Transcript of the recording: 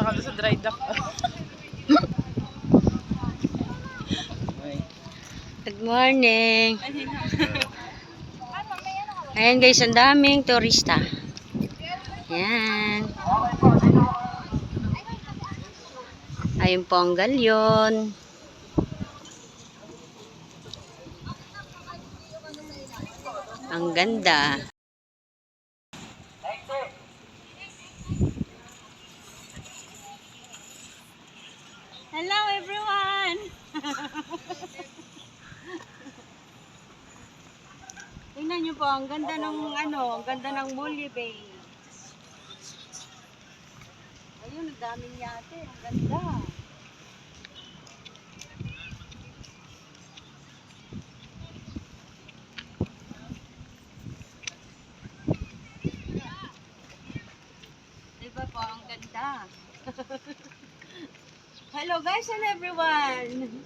kami sa dry dock. Good morning. Ayan guys, ang daming turista. Ayan. Ayun po ang galyon. Ang ganda. Hello everyone! Tingnan nyo po, ang ganda ng ang ganda ng Mulye Bay. Ayun, ang daming yate, ang ganda. Diba po, ang ganda. Hello guys and everyone!